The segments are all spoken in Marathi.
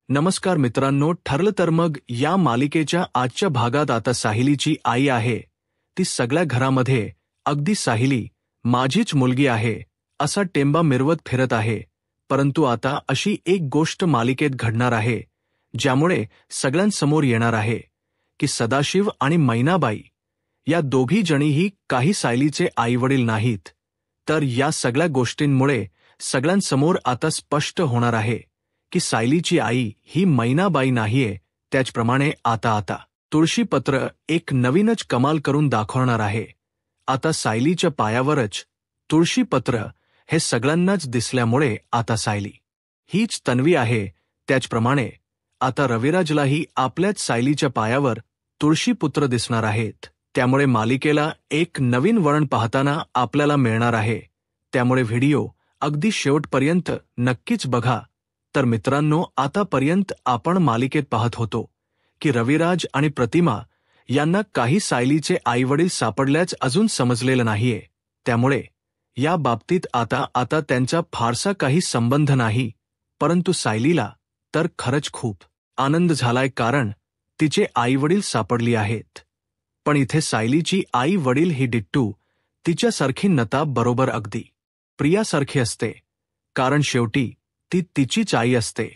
नमस्कार मित्रांनो, ठरलं तर मग या मालिकेच्या आजच्या भागात आता साहिलीची आई आहे. ती सगळ्या घरामध्ये अगदी साहिली माझीच मुलगी आहे असा टेंबा मिरवत फिरत आहे. परंतु आता अशी एक गोष्ट मालिकेत घडणार आहे ज्यामुळे सगळ्यांसमोर येणार आहे की सदाशिव आणि मैनाबाई या दोघी जणीही काही सायलीचे आईवडील नाहीत. तर या सगळ्या गोष्टींमुळे सगळ्यांसमोर आता स्पष्ट होणार आहे की सायलीची आई ही मैनाबाई नाहीये. त्याचप्रमाणे आता तुळशीपत्र एक नवीनच कमाल करून दाखवणार आहे. आता सायलीच्या पायावरच तुळशीपत्र हे सगळ्यांनाच दिसल्यामुळे आता सायली हीच तन्वी आहे. त्याचप्रमाणे आता रविराजलाही आपल्याच सायलीच्या पायावर तुळशीपुत्र दिसणार आहेत. त्यामुळे मालिकेला एक नवीन वळण पाहताना आपल्याला मिळणार आहे. त्यामुळे व्हिडिओ अगदी शेवटपर्यंत नक्कीच बघा. तर मित्रांनो, आतापर्यंत आपण मालिकेत पाहत होतो की रविराज आणि प्रतिमा यांना काही सायलीचे आईवडील सापडल्याच अजून समजलेलं नाहीये. त्यामुळे या बाबतीत आता त्यांचा फारसा काही संबंध नाही. परंतु सायलीला तर खरंच खूप आनंद झालाय, कारण तिचे आईवडील सापडली आहेत. पण इथे सायलीची आई वडील ही डिट्टू तिच्यासारखी नता बरोबर अगदी प्रियासारखी असते, कारण शेवटी ती तिचीच आई असते.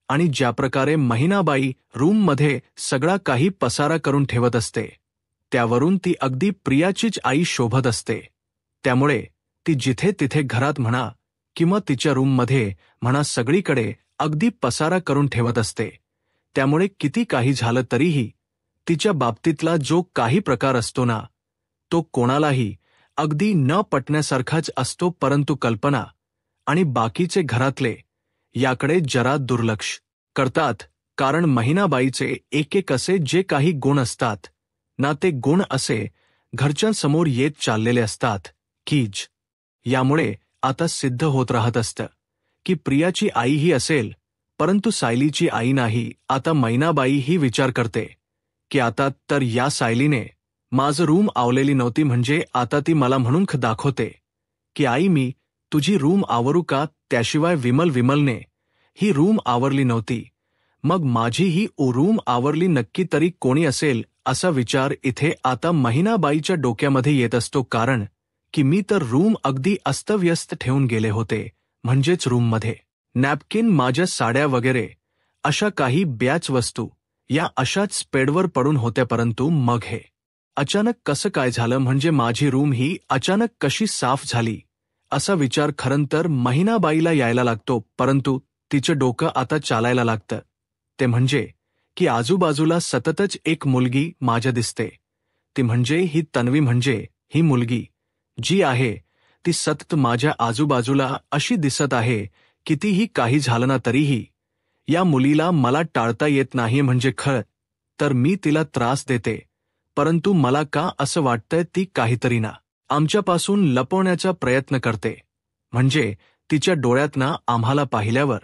आणि ज्या प्रकारे महिनाबाई रूममध्ये सगळा काही पसारा करून ठेवत असते त्यावरून ती अगदी प्रियाचीच आई शोभत असते. त्यामुळे ती जिथे तिथे घरात म्हणा किंवा तिच्या रूममध्ये म्हणा सगळीकडे अगदी पसारा करून ठेवत असते. त्यामुळे किती काही झालं तरीही तिच्या बाबतीतला जो काही प्रकार असतो ना, तो कोणालाही अगदी न पटण्यासारखाच असतो. परंतु कल्पना आणि बाकीचे घरातले याकडे जरा दुर्लक्ष करतात, कारण महिनाबाईचे एक असे जे काही गुण असतात ना, ते गुण असे घरच्यांसमोर येत चाललेले असतात कीच यामुळे आता सिद्ध होत राहत असतं की प्रियाची आई ही असेल परंतु सायलीची आई नाही. आता मैनाबाई ही विचार करते की आता तर या सायलीने माझं रूम आवलेली नव्हती, म्हणजे आता ती मला म्हणून दाखवते की आई मी तुझी रूम आवरू का. त्याशिवाय विमलने ही रूम आवरली नव्हती, मग माझी ही रूम आवरली नक्की तरी कोणी असेल असा विचार इथे आता महिनाबाईच्या डोक्यामध्ये येत असतो. कारण की मी तर रूम अगदी अस्तव्यस्त ठेवून गेले होते, म्हणजेच रूममध्ये नॅपकिन, माझ्या साड्या वगैरे अशा काही बॅच वस्तू या अशाच स्पेडवर पडून होत्या. परंतु मग हे अचानक कसं काय झालं, म्हणजे माझी रूम ही अचानक कशी साफ झाली असा विचार खरं तर महिनाबाईला यायला लागतो. परंतु तिचं डोकं आता चालायला लागतं. ते म्हणजे की आजूबाजूला सततच एक मुलगी माझ्या दिसते. ती म्हणजे ही तन्वी, म्हणजे ही मुलगी जी आहे ती सतत माझ्या आजूबाजूला अशी दिसत आहे. कितीही काही झालं ना तरीही या मुलीला मला टाळता येत नाही. म्हणजे खरं तर मी तिला त्रास देते, परंतु मला का असं वाटतंय ती काहीतरी ना आमच्यापासून लपवण्याचा प्रयत्न करते. म्हणजे तिच्या डोळ्यात ना आम्हाला पाहिल्यावर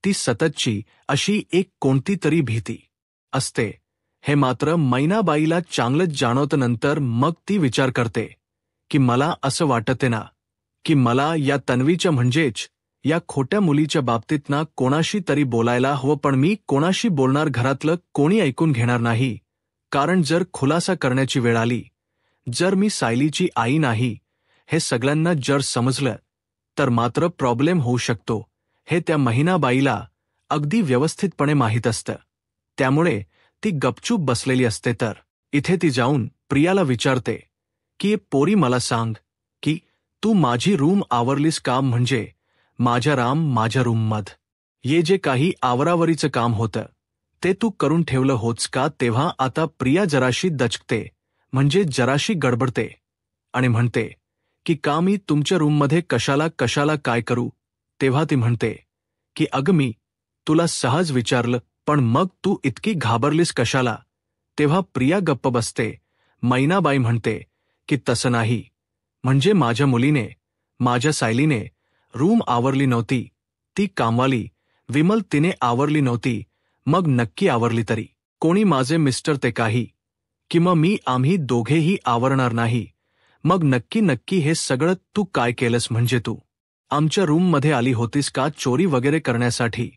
ती सततची अशी एक कोणती तरी भीती असते. हे मात्र मैनाबाईला चांगलंच जाणवतं. नंतर मग ती विचार करते की मला असं वाटते ना की मला या तन्वीच्या म्हणजेच या खोट्या मुलीच्या बाबतीत ना कोणाशी तरी बोलायला हवं. पण मी कोणाशी बोलणार, घरातलं कोणी ऐकून घेणार नाही. कारण जर खुलासा करण्याची वेळ आली, जर मी सायलीची आई नाही हे सगळ्यांना जर समजलं तर मात्र प्रॉब्लेम होऊ शकतो. हे त्या महिनाबाईला अगदी व्यवस्थितपणे माहीत असतं. त्यामुळे ती गपचूप बसलेली असते. तर इथे ती जाऊन प्रियाला विचारते की पोरी मला सांग की तू माझी रूम आवरलीस का, म्हणजे माझ्या रूममध्ये ये जे काही आवरावरीचं काम होतं ते तू करून ठेवलं होतस का. तेव्हा आता प्रिया जराशी दचकते, म्हणजे जराशी गडबडते आणि म्हणते की का मी तुमच्या रूममध्ये कशाला काय करू. तेव्हा ती म्हणते की अगं मी तुला सहज विचारलं, पण मग तू इतकी घाबरलीस कशाला. तेव्हा प्रिया गप्प बसते. मैनाबाई म्हणते की तसं नाही, म्हणजे माझ्या मुलीने, माझ्या सायलीने रूम आवरली नव्हती. ती कामवाली विमल तिने आवरली नव्हती. मग नक्की आवरली तरी कोणी, माझे मिस्टर ते काही किंवा मी, आम्ही दोघेही आवरणार नाही. मग नक्की हे सगळं तू काय केलंस, म्हणजे तू आमच्या रूममध्ये आली होतीस का चोरी वगैरे करण्यासाठी.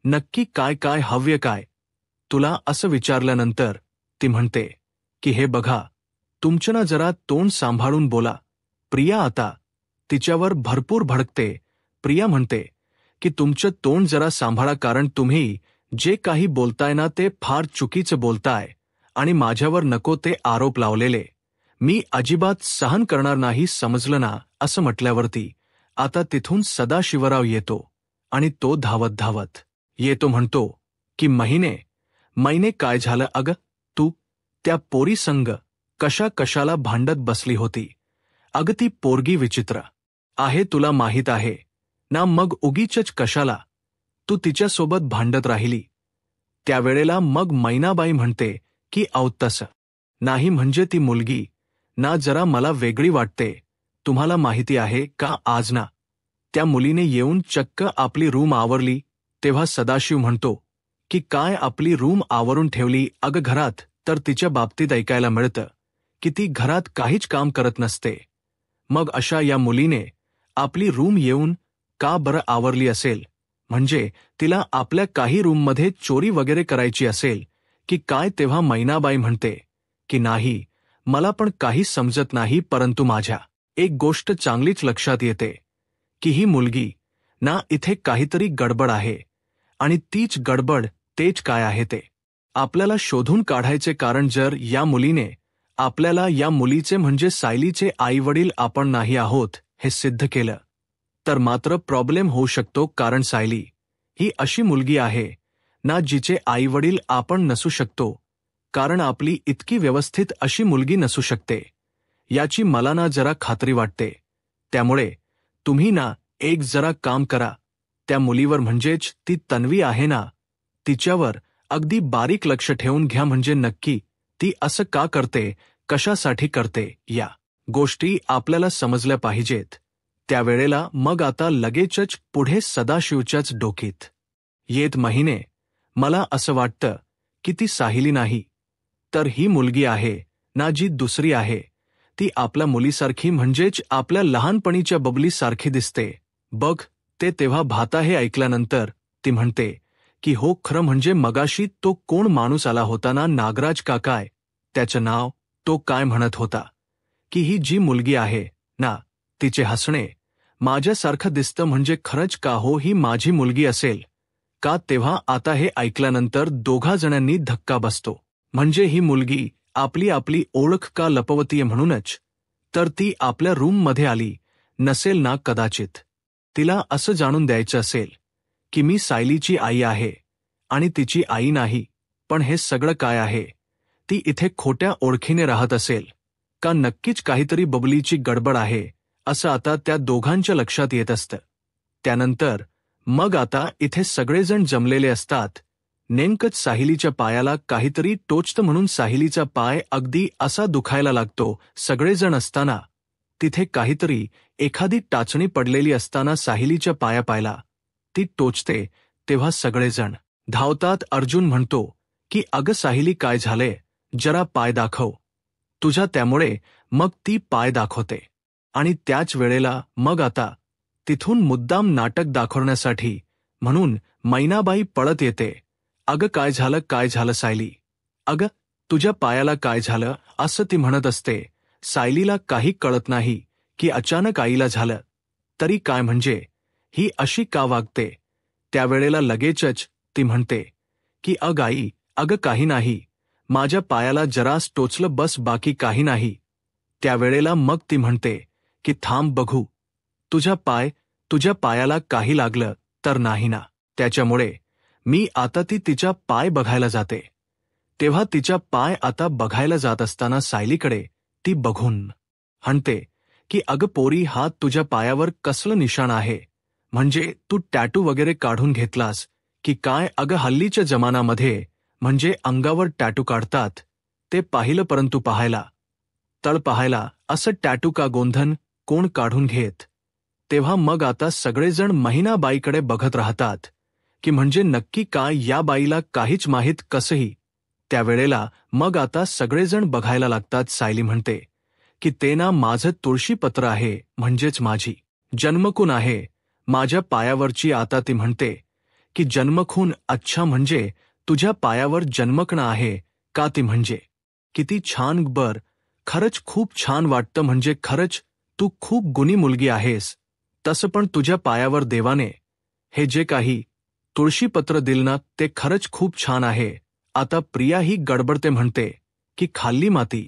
नक्की काय काय हव्य काय तुला असं विचारल्यानंतर ती म्हणते की हे बघा, तुमचं जरा तोंड सांभाळून बोला. प्रिया आता तिच्यावर भरपूर भडकते. प्रिया म्हणते की तुमचं तोंड जरा सांभाळा, कारण तुम्ही जे काही बोलताय ना ते फार चुकीचं बोलताय आणि माझ्यावर नको ते आरोप लावलेले मी अजिबात सहन करणार नाही, समजलं ना. असं म्हटल्यावरती आता तिथून सदाशिवराव येतो आणि तो धावत धावत येतो. म्हणतो की महिने काय झालं अगं, तू त्या पोरी संग कशाला भांडत बसली होती? अगं ती पोरगी विचित्र आहे, तुला माहीत आहे ना, मग उगीचच कशाला तू तिच्यासोबत भांडत राहिली? त्यावेळेला मग मैनाबाई म्हणते की तसं नाही, म्हणजे ती मुलगी ना जरा मला वेगळी वाटते. तुम्हाला माहिती आहे का, आज ना त्या मुलीने येऊन चक्क आपली रूम आवरली. तेव्हा सदाशिव म्हणतो की काय आपली रूम आवरून ठेवली? अगं घरात तर तिच्या बाबतीत ऐकायला मिळतं की ती घरात काहीच काम करत नसते. मग अशा या मुलीने आपली रूम येऊन का बरं आवरली असेल? म्हणजे तिला आपल्या काही रूममध्ये चोरी वगैरे करायची असेल की काय? तेव्हा मैनाबाई म्हणते की नाही, मला पण काही समजत नाही, परंतु माझ्या एक गोष्ट चांगलीच लक्षात येते की ही मुलगी ना, इथे काहीतरी गडबड आहे आणि तीच गडबड तेच काय आहे ते आपल्याला शोधून काढायचे. कारण जर या मुलीने आपल्याला या मुलीचे म्हणजे सायलीचे आईवडील आपण नाही आहोत हे सिद्ध केलं तर मात्र प्रॉब्लेम होऊ शकतो. कारण सायली ही अशी मुलगी आहे ना जिचे आईवडील आपण नसू शकतो, कारण आपली इतकी व्यवस्थित अशी मुलगी नसू शकते याची मला ना जरा खात्री वाटते. त्यामुळे तुम्ही ना एक जरा काम करा, त्या मुलीवर म्हणजेच ती तन्वी आहे ना, तिच्यावर अगदी बारीक लक्ष ठेवून घ्या. म्हणजे नक्की ती असं का करते, कशासाठी करते, या गोष्टी आपल्याला समजल्या पाहिजेत. त्यावेळेला मग आता लगेचच पुढे सदाशिवच्याच डोकीत येत महिने, मला असं वाटतं की ती साहिली नाही तर ही मुलगी आहे ना जी दुसरी आहे ती आपल्या मुलीसारखी, म्हणजेच आपल्या लहानपणीच्या बबलीसारखी दिसते बघ ते. तेव्हा भाता हे ऐकल्यानंतर ती म्हणते की हो खरं, म्हणजे मगाशी तो कोण माणूस आला होता ना, नागराज का काय त्याचं नाव, तो काय म्हणत होता की ही जी मुलगी आहे ना तिचे हसणे माझ्यासारखं दिसतं, म्हणजे खरंच का हो ही माझी मुलगी असेल का? तेव्हा आता हे ऐकल्यानंतर दोघा जणांनी धक्का बसतो. म्हणजे ही मुलगी आपली ओळख का लपवतीये म्हणूनच तर ती आपल्या रूममध्ये आली नसेल ना कदाचित. तिला असं जाणून द्यायचं असेल की मी सायलीची आई आहे आणि तिची आई नाही. पण हे सगळं काय आहे? ती इथे खोट्या ओळखीने राहत असेल का? नक्कीच काहीतरी बबलीची गडबड आहे असं आता त्या दोघांच्या लक्षात येत असतं. त्यानंतर मग आता इथे सगळेजण जमलेले असतात. नेमकंच साहिलीच्या पायाला काहीतरी टोचतं म्हणून साहिलीचा पाय अगदी असा दुखायला लागतो. सगळेजण असताना तिथे काहीतरी एखादी टाचणी पडलेली असताना साहिलीच्या पायाला ती टोचते. तेव्हा सगळेजण धावतात. अर्जुन म्हणतो की अगं साहिली काय झालंय, जरा पाय दाखव तुझा. त्यामुळे मग ती पाय दाखवते आणि त्याच वेळेला मग आता तिथून मुद्दाम नाटक दाखवण्यासाठी म्हणून मैनाबाई पळत येते. अगं काय झालं सायली, अगं तुझ्या पायाला काय झालं असं ती म्हणत असते. सायलीला काही कळत नाही की अचानक आईला झालं तरी काय, म्हणजे ही अशी का वागते. त्यावेळेला लगेचच ती म्हणते की आई, अगं काही नाही, माझ्या पायाला जरास टोचलं बस, बाकी काही नाही. त्यावेळेला मग ती म्हणते की थांब बघू, तुझ्या पायाला काही लागलं तर नाही ना. त्याच्यामुळे मी आता तिच्या पाय बघायला जाते. तेव्हा तिच्या पाय आता बघायला जात असताना सायलीकडे ती बघून म्हणते की अगं पोरी, हात तुझ्या पायावर कसलं निशाण आहे, म्हणजे तू टॅटू वगैरे काढून घेतलास की काय? अगं हल्लीच्या जमानामध्ये म्हणजे अंगावर टॅटू काढतात ते पाहिलं, परंतु तळ पाहायला असं टॅटू का गोंधन कोण काढून घेत. तेव्हा मग आता सगळेजण महिनाबाईकडे बघत राहतात की म्हणजे नक्की काय, या बाईला काहीच माहीत कसंही. त्यावेळेला मग आता सगळेजण बघायला लागतात. सायली म्हणते की ते ना माझं तुळशीपत्र आहे, म्हणजेच माझी जन्मकून आहे माझ्या पायावरची. आता ती म्हणते की जन्मखून अच्छा म्हणजे तुझ्या पायावर जन्मकणं आहे का ती म्हणजे किती छान बर खरंच खूप छान वाटतं म्हणजे खरंच तू खूप गुणी मुलगी आहेस तसं पण तुझ्या पायावर देवाने हे जे काही तुळशीपत्र दिलं ना ते खरंच खूप छान आहे. आता प्रिया ही गडबडते म्हणते की खाल्ली माती.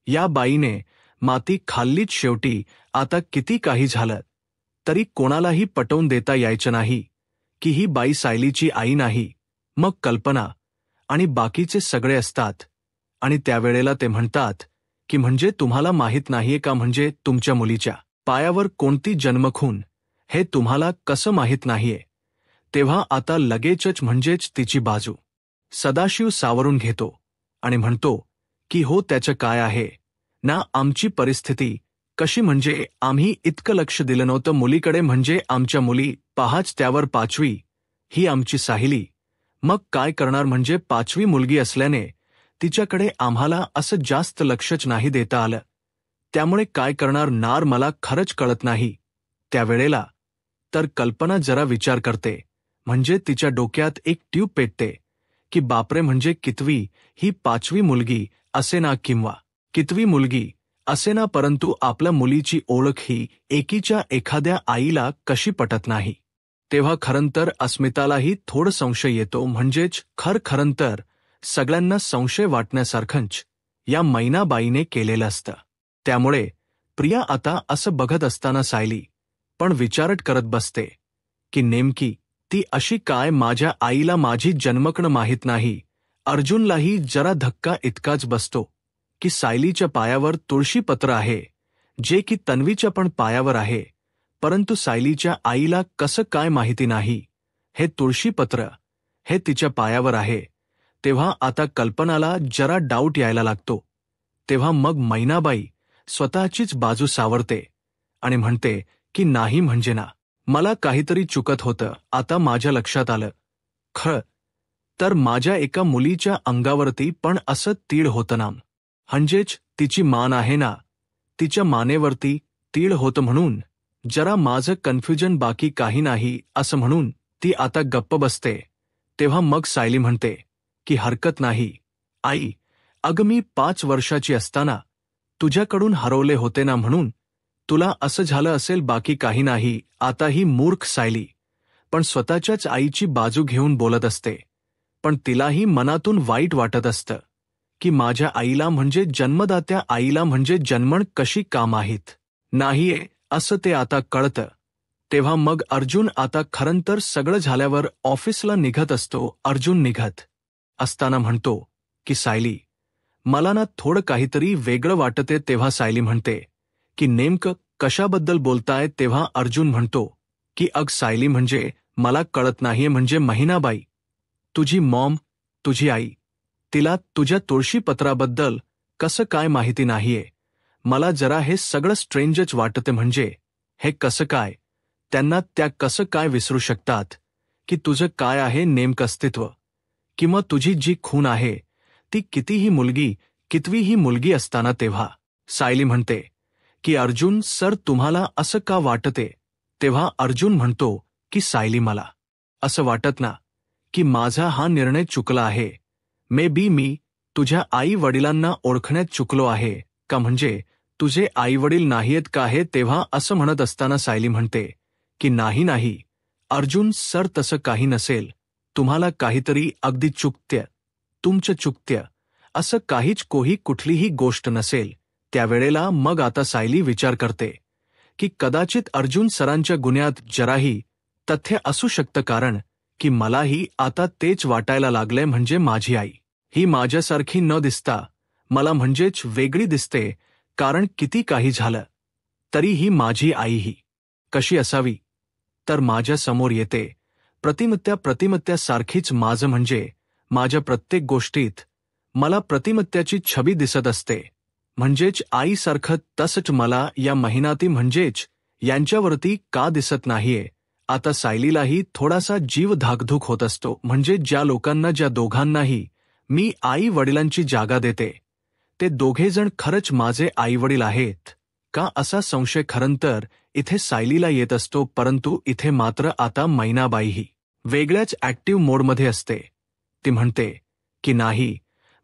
या बाईने माती खाल्लीच शेवटी. आता किती काही झालं तरी कोणालाही पटवून देता यायचं नाही की ही बाई सायलीची आई नाही. मग कल्पना आणि बाकीचे सगळे असतात आणि त्यावेळेला ते म्हणतात की म्हणजे तुम्हाला माहीत नाहीये का म्हणजे तुमच्या मुलीच्या पायावर कोणती जन्मखून हे तुम्हाला कसं माहीत नाहीये. तेव्हा आता लगेचच म्हणजेच तिची बाजू सदाशिव सावरून घेतो आणि म्हणतो की हो त्याचं काय आहे ना आमची परिस्थिती कशी म्हणजे आम्ही इतकं लक्ष दिलं नव्हतं मुलीकडे म्हणजे आमच्या मुली पहाच त्यावर 5वी ही आमची साहिली. मग काय करणार म्हणजे 5वी मुलगी असल्याने तिच्याकडे आम्हाला असं जास्त लक्षच नाही देता आलं. त्यामुळे काय करणार नार मला खरंच कळत नाही. त्यावेळेला तर कल्पना जरा विचार करते म्हणजे तिच्या डोक्यात एक ट्यूब पेटते की बापरे म्हणजे कितवी ही 5वी मुलगी असे ना किंवा कितवी मुलगी असे ना परंतु आपल्या मुलीची ओळख ही एकीच्या एखाद्या आईला कशी पटत नाही. तेव्हा खरंतर अस्मितालाही थोडं संशय येतो म्हणजेच खरंतर सगळ्यांना संशय वाटण्यासारखंच या मैनाबाईने केलेलं असतं. त्यामुळे प्रिया आता असं बघत असताना सायली पण विचारट करत बसते की नेमकी ती अशी काय माझ्या आईला माझी जन्मकण माहीत नाही. अर्जुनलाही जरा धक्का इतकाच बसतो की सायलीच्या पायावर तुळशीपत्र आहे जे की तन्वीच्या पण पायावर आहे परंतु सायलीच्या आईला कसं काय माहिती नाही हे तुळशीपत्र हे तिच्या पायावर आहे. तेव्हा आता कल्पनाला जरा डाऊट यायला लागतो. तेव्हा मग मैनाबाई स्वतःचीच बाजू सावरते आणि म्हणते की नाही म्हणजे ना मला काहीतरी चुकत होतं. आता माझ्या लक्षात आलं खरं तर माझ्या एका मुलीच्या अंगावरती पण असं तीळ होतं ना म्हणजेच तिची मान आहे ना तिच्या मानेवरती तीळ होतं म्हणून जरा माझं कन्फ्युजन बाकी काही नाही असं म्हणून ती आता गप्प बसते. तेव्हा मग सायली म्हणते की हरकत नाही आई अगं मी 5 वर्षाची असताना तुझ्याकडून हरवले होते ना म्हणून तुला असं झालं असेल बाकी काही नाही. आता ही मूर्ख सायली पण स्वतःच्याच आईची बाजू घेऊन बोलत असते पण तिलाही मनातून वाईट वाटत असतं की माझ्या आईला म्हणजे जन्मदात्या आईला म्हणजे जन्मण कशी का माहीत नाहीये असं ते आता कळतं. तेव्हा मग अर्जुन आता खरंतर सगळं झाल्यावर ऑफिसला निघत असतो. अर्जुन निघत असताना म्हणतो की सायली मला ना थोडं काहीतरी वेगळं वाटते. तेव्हा सायली म्हणते की नेमकं कशाबद्दल बोलताय. तेव्हा अर्जुन म्हणतो की अग सायली म्हणजे मला कळत नाहीये म्हणजे महिनाबाई तुझी मॉम तुझी आई तिला तुझ्या तुळशीपत्राबद्दल कसं काय माहिती नाहीये. मला जरा हे सगळं स्ट्रेंजच वाटते म्हणजे हे कसं काय त्यांना त्या कसं काय विसरू शकतात की तुझं काय आहे नेमकं अस्तित्व किंवा तुझी जी खून आहे ती कितीही मुलगी कितवीही मुलगी असताना. तेव्हा सायली म्हणते की अर्जुन सर तुम्हाला असं का वाटते. तेव्हा अर्जुन म्हणतो की सायली मला असं वाटत ना की माझा हा निर्णय चुकला आहे. मे बी मी तुझ्या आई वडिलांना ओळखण्यात चुकलो आहे का म्हणजे तुझे आई वडील नाहीयेत का हे. तेव्हा असं म्हणत असताना सायली म्हणते की नाही अर्जुन सर तसं काही नसेल. तुम्हाला काहीतरी अगदी चुकत्य तुमचं चुकत्य असं काहीच कुठलीही गोष्ट नसेल. त्यावेळेला मग आता सायली विचार करते की कदाचित अर्जुन सरांच्या गुन्ह्यात जराही तथ्य असू शकतं कारण की मलाही आता तेच वाटायला लागलंय म्हणजे माझी आई ही माझ्यासारखी न दिसता मला म्हणजेच वेगळी दिसते. कारण किती काही झालं तरी ही माझी आई ही कशी असावी तर माझ्या समोर येते प्रतिमत्यासारखीच. माझं म्हणजे माझ्या प्रत्येक गोष्टीत मला प्रतिमत्याची छबी दिसत असते म्हणजेच आईसारखं. तसंच मला या महिनाती म्हणजेच यांच्यावरती का दिसत नाहीये. आता सायलीलाही थोडासा जीव धाकधूक होत असतो म्हणजे ज्या लोकांना ज्या दोघांनाही मी आई वडिलांची जागा देते ते दोघेजण खरंच माझे आईवडील आहेत का असा संशय खरंतर इथे सायलीला येत असतो. परंतु इथे मात्र आता मैनाबाईही वेगळ्याच ॲक्टिव्ह मोडमध्ये असते. ती म्हणते की नाही,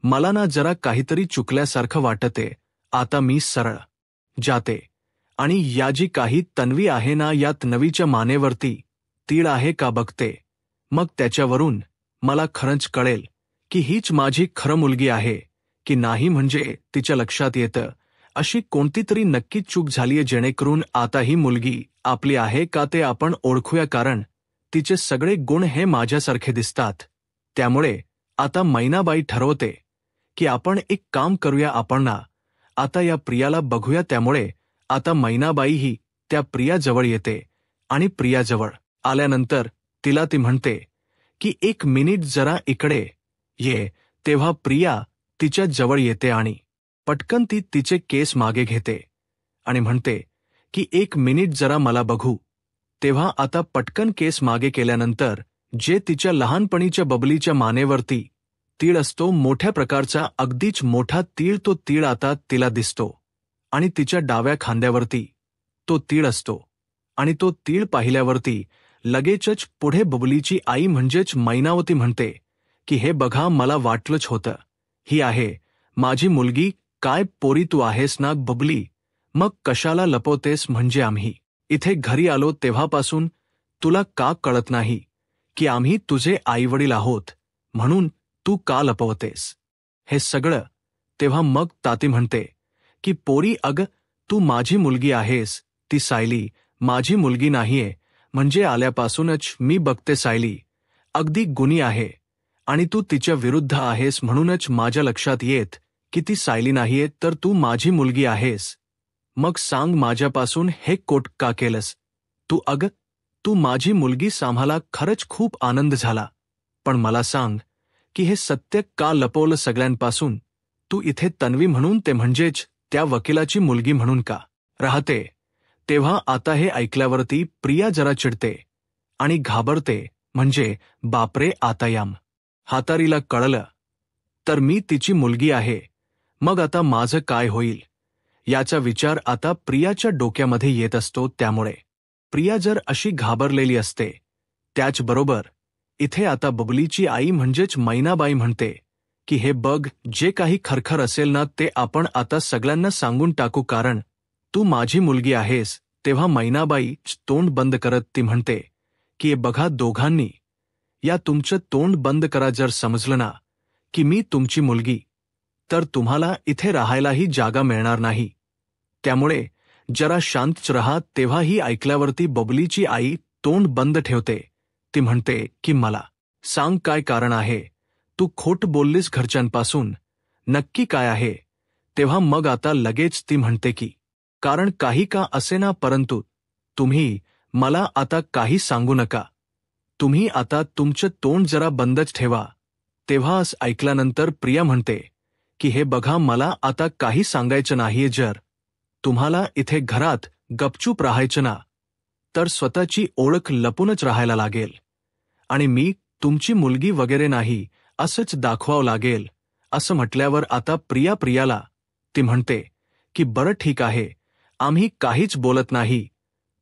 मला ना जरा काहीतरी चुकल्यासारखं वाटते. आता मी सरळ जाते आणि या जी काही तन्वी आहे ना, या तन्वीच्या मानेवरती तीळ आहे का बघते. मग त्याच्यावरून मला खरंच कळेल की हीच माझी खरं मुलगी आहे की नाही. म्हणजे तिच्या लक्षात येतं अशी कोणती तरी नक्कीच चूक झालीये, जेणेकरून आता ही मुलगी आपली आहे का ते आपण ओळखूया, कारण तिचे सगळे गुण हे माझ्यासारखे दिसतात. त्यामुळे आता मैनाबाई ठरवते की आपण एक काम करूया, आपण ना आता या प्रियाला बघूया. त्यामुळे आता मैनाबाईही त्या प्रियाजवळ येते आणि प्रियाजवळ आल्यानंतर तिला ती म्हणते की 1 मिनिट जरा इकडे ये. तेव्हा प्रिया तिच्या जवळ येते आणि पटकन ती तिचे केस मागे घेते आणि म्हणते की 1 मिनिट जरा मला बघू. तेव्हा आता पटकन केस मागे केल्यानंतर जे तिच्या लहानपणीच्या बबलीच्या मानेवरती तीळ असतो, मोठ्या प्रकारचा अगदीच मोठा तीळ, तो तीळ आता तिला दिसतो आणि तिच्या डाव्या खांद्यावरती तो तीळ असतो. आणि तो तीळ पाहिल्यावरती लगेचच पुढे बबलीची आई म्हणजेच मैनावती म्हणते की हे बघा, मला वाटलंच होतं, ही आहे माझी मुलगी. काय पोरी तू आहेस ना बबली, मग कशाला लपवतेस. म्हणजे आम्ही इथे घरी आलो तेव्हापासून तुला का कळत नाही की आम्ही तुझे आईवडील आहोत, म्हणून तू का लपवतेस हे सगळं. तेव्हा मग ताती म्हणते की पोरी, अग तू माझी मुलगी आहेस. ती सायली माझी मुलगी नाहीये. म्हणजे आल्यापासूनच मी बघते सायली अगदी गुणी आहे आणि तू तिच्या विरुद्ध आहेस, म्हणूनच माझ्या लक्षात येत की ती सायली नाहीये, तर तू माझी मुलगी आहेस. मग सांग, माझ्यापासून हे कोट का केलंस तू. अग तू माझी मुलगी सांभाळा, खरंच खूप आनंद झाला, पण मला सांग की हे सत्य का लपवलं सगळ्यांपासून. तू इथे तन्वी म्हणून, ते म्हणजेच त्या वकिलाची मुलगी म्हणून का राहते. तेव्हा आता हे ऐकल्यावरती प्रिया जरा चिडते आणि घाबरते. म्हणजे बापरे, आता याम हातारीला कळलं तर मी तिची मुलगी आहे, मग आता माझं काय होईल याचा विचार आता प्रियाच्या डोक्यामध्ये येत असतो. त्यामुळे प्रिया जर अशी घाबरलेली असते, त्याचबरोबर इथे आता बबलीची आई म्हणजेच मैनाबाई म्हणते की हे बघ, जे काही खरखर असेल ना ते आपण आता सगळ्यांना सांगून टाकू, कारण तू माझी मुलगी आहेस. तेव्हा मैनाबाई तोंड बंद करत ती म्हणते की हे बघा दोघांनी, या तुमचं तोंड बंद करा. जर समजलं ना की मी तुमची मुलगी, तर तुम्हाला इथे राहायलाही जागा मिळणार नाही. त्यामुळे जरा शांतच रहा. तेव्हा ही ऐकल्यावरती बबलीची आई तोंड बंद ठेवते. ती म्हणते की मला सांग, काय कारण आहे. तू खोट बोललीस घरच्यांपासून, नक्की काय आहे. तेव्हा मग आता लगेच ती म्हणते की कारण काही का असेना, परंतु तुम्ही मला आता काही सांगू नका. तुम्ही आता तुमचं तोंड जरा बंदच ठेवा. तेव्हा ऐकल्यानंतर प्रिया म्हणते की हे बघा, मला आता काही सांगायचं नाहीये. जर तुम्हाला इथे घरात गपचूप राहायचं ना, तर स्वतःची ओळख लपूनच राहायला लागेल आणि मी तुमची मुलगी वगैरे नाही असंच दाखवावं लागेल. असं म्हटल्यावर आता प्रियाला ती म्हणते की बरं ठीक आहे, आम्ही काहीच बोलत नाही,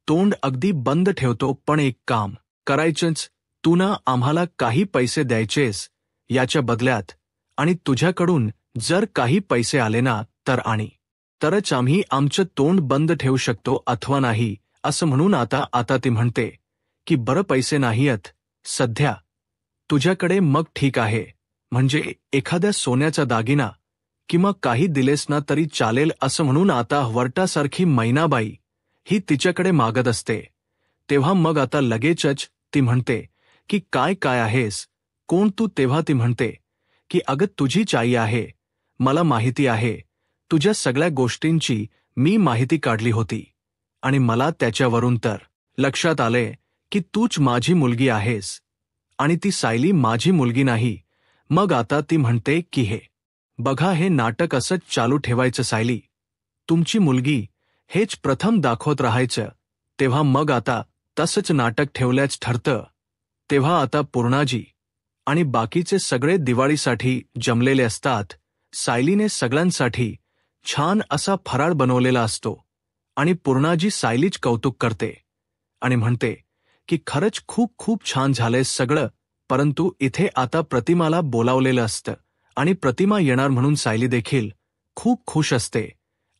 तोंड अगदी बंद ठेवतो, पण एक काम करायचंच. तू ना आम्हाला काही पैसे द्यायचेस याच्या बदल्यात, आणि तुझ्याकडून जर काही पैसे आले ना तरच आम्ही आमचं तोंड बंद ठेवू शकतो, अथवा नाही. असं म्हणून आता ती म्हणते की बरं, पैसे नाहीयत सध्या तुझ्याकडे, मग ठीक आहे, म्हणजे एखाद्या सोन्याचा दागिना किंवा काही दिलेस ना तरी चालेल. असं म्हणून आता वरटासारखी मैनाबाई ही तिच्याकडे मागत असते. तेव्हा मग आता लगेचच ती म्हणते की काय आहेस, कोण तू. तेव्हा ती म्हणते की अगं, तुझीच आई आहे, मला माहिती आहे. तुझ्या सगळ्या गोष्टींची मी माहिती काढली होती आणि मला त्याच्यावरून तर लक्षात आले की तूच माझी मुलगी आहेस आणि ती सायली माझी मुलगी नाही. मग आता ती म्हणते की हे बघा, हे नाटक असंच चालू ठेवायचं. सायली तुमची मुलगी हेच प्रथम दाखवत राहायचं. तेव्हा मग आता तसंच नाटक ठेवल्याच ठरतं. तेव्हा आता पूर्णाजी आणि बाकीचे सगळे दिवाळीसाठी जमलेले असतात. सायलीने सगळ्यांसाठी छान असा फराळ बनवलेला असतो आणि पूर्णाजी सायलीच कौतुक करते आणि म्हणते की खरंच खूप खूप छान झालंय सगळं, परंतु इथे आता प्रतिमाला बोलावलेलं असतं आणि प्रतिमा येणार म्हणून सायली देखील खूप खुश असते.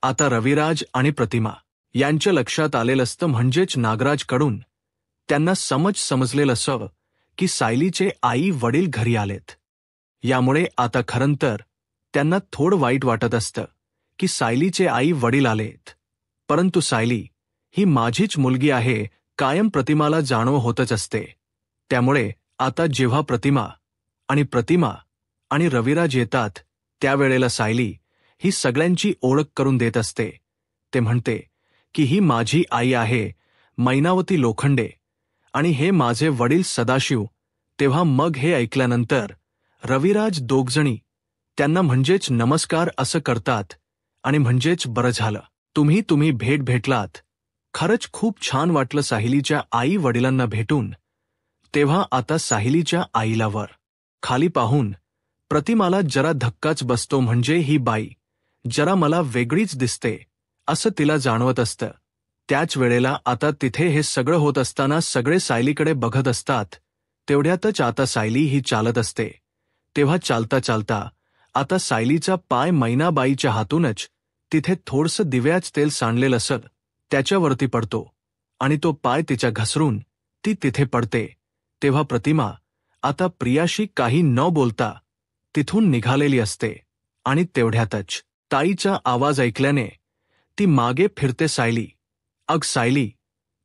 आता रविराज आणि प्रतिमा यांच्या लक्षात आलेलं असतं, म्हणजेच नागराजकडून त्यांना समजलेलं असं की सायलीचे आई वडील घरी आलेत. यामुळे आता खरं तर त्यांना थोडं वाईट वाटत असतं की सायलीचे आई वडील आलेत, परंतु सायली ही माझीच मुलगी आहे कायम प्रतिमाला जाणीव होतच असते. त्यामुळे आता जेव्हा प्रतिमा आणि रविराज येतात त्यावेळेला सायली ही सगळ्यांची ओळख करून देत असते. ते म्हणते की ही माझी आई आहे मैनावती लोखंडे आणि हे माझे वडील सदाशिव. तेव्हा मग हे ऐकल्यानंतर रविराज दोघजणी त्यांना म्हणजेच नमस्कार असं करतात आणि म्हणजेच बरं झालं तुम्ही भेटलात. खरंच खूप छान वाटलं सायलीच्या आई वडिलांना भेटून. तेव्हा आता सायलीच्या आईला वर खाली पाहून प्रतिमाला जरा धक्काच बसतो, म्हणजे ही बाई जरा मला वेगळीच दिसते असं तिला जाणवत असतं. त्याच वेळेला आता तिथे हे सगळं होत असताना सगळे सायलीकडे बघत असतात. तेवढ्यातच आता सायली ही चालत असते. तेव्हा चालता चालता आता सायलीचा पाय मैनाबाईच्या हातूनच तिथे थोडंसं दिव्याच तेल सांडलेलं असत त्याच्यावरती पडतो आणि तो पाय तिच्या घसरून ती तिथे पडते. तेव्हा प्रतिमा आता प्रियाशी काही न बोलता तिथून निघालेली असते आणि तेवढ्यातच ताईचा आवाज ऐकल्याने ती मागे फिरते. सायली, अग सायली,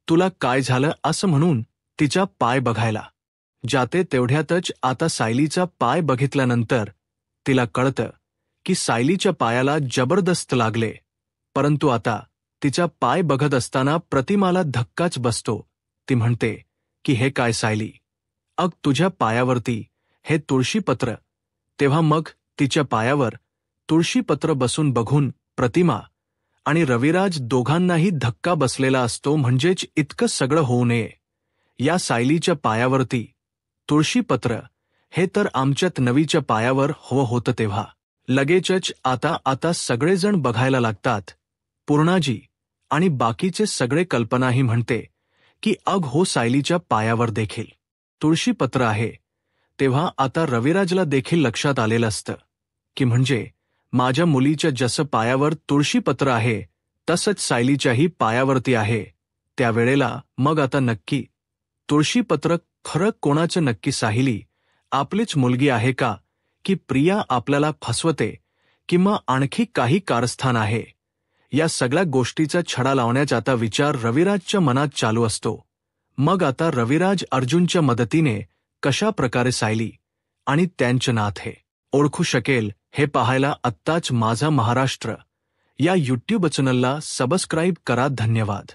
तुला काय झालं असं म्हणून तिचा पाय बघायला जाते. तेवढ्यातच आता सायलीचा पाय बघितल्यानंतर तिला कळतं की सायलीच्या पायाला जबरदस्त लागले, परंतु आता तिचा पाय बघत असताना प्रतिमाला धक्काच बसतो. ती म्हणते की हे काय सायली, अग तुझ्या पायावरती हे तुळशीपत्र. तेव्हा मग तिच्या पायावर तुळशीपत्र बसून बघून प्रतिमा आणि रविराज दोघांनाही धक्का बसलेला असतो. म्हणजेच इतकं सगळं होऊ नये, या सायलीच्या पायावरती तुळशीपत्र हे तर आमच्यात नवीच्या पायावर होतं. तेव्हा लगेचच आता सगळेजण बघायला लागतात. पूर्णाजी आणि बाकीचे सगळे कल्पनाही म्हणते की अग हो, सायलीच्या पायावर देखील तुळशीपत्र आहे. तेव्हा आता रविराजला देखील लक्षात आलेलं असतं की म्हणजे माझ्या मुलीच्या जसं पायावर तुळशीपत्र आहे तसंच सायलीच्याही पायावरती आहे. त्यावेळेला मग आता नक्की तुळशीपत्र खरं कोणाचं, नक्की सायली आपलीच मुलगी आहे का, की प्रिया आपल्याला फसवते किंवा आणखी काही कारस्थान आहे. या सगळ्या गोष्टीचा छडा लावण्याचा आता विचार रविराजच्या मनात चालू असतो. मग आता रविराज अर्जुनच्या मदतीने कशा प्रकारे सायली आणि त्यांचं नात हे ओळखू शकेल हे पाहायला आत्ताच माझा महाराष्ट्र या यूट्यूब चॅनलला सबस्क्राईब करा. धन्यवाद.